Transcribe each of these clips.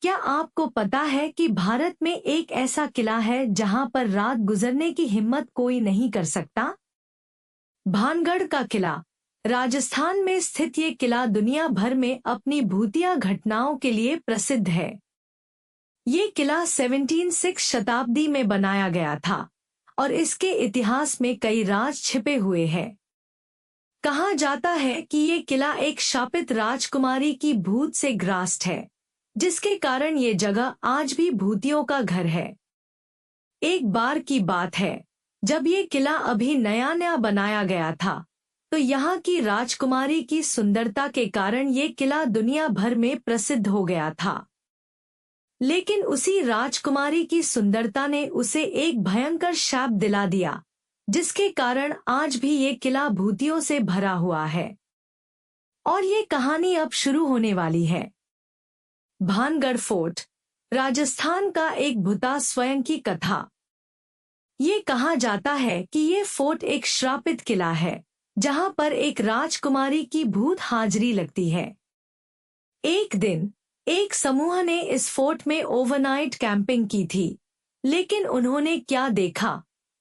क्या आपको पता है कि भारत में एक ऐसा किला है जहां पर रात गुजरने की हिम्मत कोई नहीं कर सकता? भानगढ़ का किला। राजस्थान में स्थित ये किला दुनिया भर में अपनी भूतिया घटनाओं के लिए प्रसिद्ध है। ये किला 17वीं शताब्दी में बनाया गया था और इसके इतिहास में कई राज छिपे हुए हैं। कहा जाता है कि ये किला एक शापित राजकुमारी की भूत से ग्रस्त है, जिसके कारण ये जगह आज भी भूतियों का घर है। एक बार की बात है, जब ये किला अभी नया नया बनाया गया था, तो यहाँ की राजकुमारी की सुंदरता के कारण ये किला दुनिया भर में प्रसिद्ध हो गया था। लेकिन उसी राजकुमारी की सुंदरता ने उसे एक भयंकर शाप दिला दिया, जिसके कारण आज भी ये किला भूतियों से भरा हुआ है। और ये कहानी अब शुरू होने वाली है। भानगढ़ फोर्ट, राजस्थान का एक भूता स्वयं की कथा। ये कहा जाता है कि ये फोर्ट एक श्रापित किला है, जहां पर एक राजकुमारी की भूत हाजिरी लगती है। एक दिन एक समूह ने इस फोर्ट में ओवरनाइट कैंपिंग की थी, लेकिन उन्होंने क्या देखा,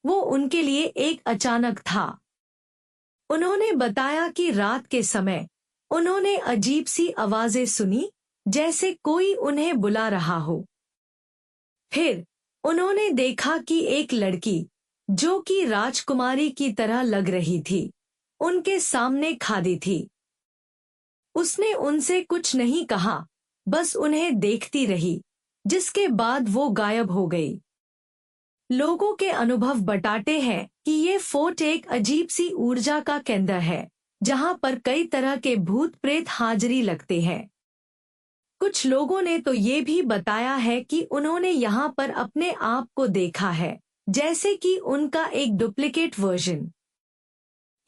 वो उनके लिए एक अचानक था। उन्होंने बताया कि रात के समय उन्होंने अजीब सी आवाजें सुनी, जैसे कोई उन्हें बुला रहा हो। फिर उन्होंने देखा कि एक लड़की, जो कि राजकुमारी की तरह लग रही थी, उनके सामने खड़ी थी। उसने उनसे कुछ नहीं कहा, बस उन्हें देखती रही, जिसके बाद वो गायब हो गई। लोगों के अनुभव बताते हैं कि ये फोर्ट एक अजीब सी ऊर्जा का केंद्र है, जहां पर कई तरह के भूत प्रेत हाजिरी लगते हैं। कुछ लोगों ने तो ये भी बताया है कि उन्होंने यहाँ पर अपने आप को देखा है, जैसे कि उनका एक डुप्लीकेट वर्जन।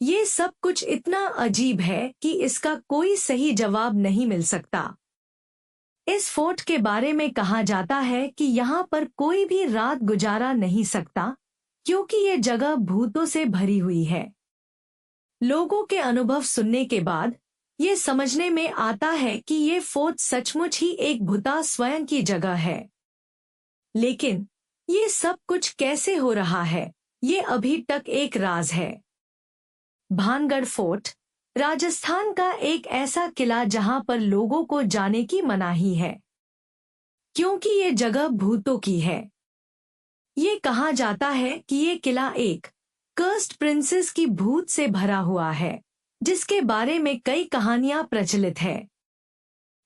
ये सब कुछ इतना अजीब है कि इसका कोई सही जवाब नहीं मिल सकता। इस फोर्ट के बारे में कहा जाता है कि यहाँ पर कोई भी रात गुजारा नहीं सकता, क्योंकि ये जगह भूतों से भरी हुई है। लोगों के अनुभव सुनने के बाद ये समझने में आता है कि ये फोर्ट सचमुच ही एक भूता स्वयं की जगह है। लेकिन ये सब कुछ कैसे हो रहा है, ये अभी तक एक राज है। भानगढ़ फोर्ट, राजस्थान का एक ऐसा किला जहां पर लोगों को जाने की मनाही है, क्योंकि ये जगह भूतों की है। ये कहा जाता है कि ये किला एक कर्स्ड प्रिंसेस की भूत से भरा हुआ है, जिसके बारे में कई कहानियां प्रचलित है।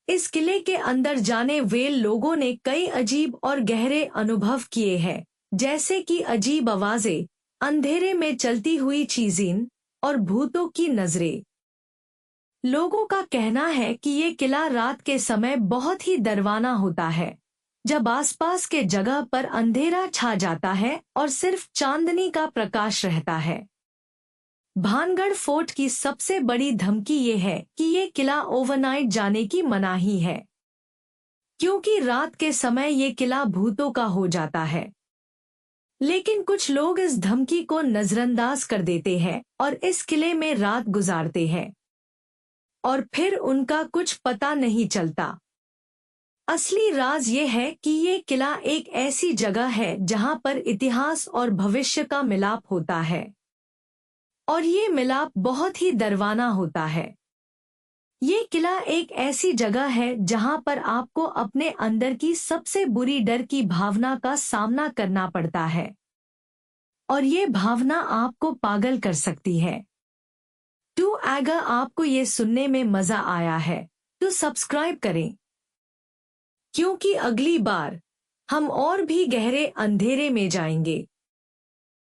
इस किले के अंदर जाने वे लोगों ने कई अजीब और गहरे अनुभव किए हैं, जैसे कि अजीब आवाजें, अंधेरे में चलती हुई चीजें और भूतों की नजरें। लोगों का कहना है कि ये किला रात के समय बहुत ही डरावना होता है, जब आसपास के जगह पर अंधेरा छा जाता है और सिर्फ चांदनी का प्रकाश रहता है। भानगढ़ फोर्ट की सबसे बड़ी धमकी ये है कि ये किला ओवरनाइट जाने की मनाही है, क्योंकि रात के समय ये किला भूतों का हो जाता है। लेकिन कुछ लोग इस धमकी को नजरअंदाज कर देते हैं और इस किले में रात गुजारते हैं, और फिर उनका कुछ पता नहीं चलता। असली राज ये है कि ये किला एक ऐसी जगह है जहां पर इतिहास और भविष्य का मिलाप होता है, और ये मिलाप बहुत ही डरावना होता है। ये किला एक ऐसी जगह है जहां पर आपको अपने अंदर की सबसे बुरी डर की भावना का सामना करना पड़ता है, और ये भावना आपको पागल कर सकती है। तो अगर आपको ये सुनने में मजा आया है तो सब्सक्राइब करें, क्योंकि अगली बार हम और भी गहरे अंधेरे में जाएंगे।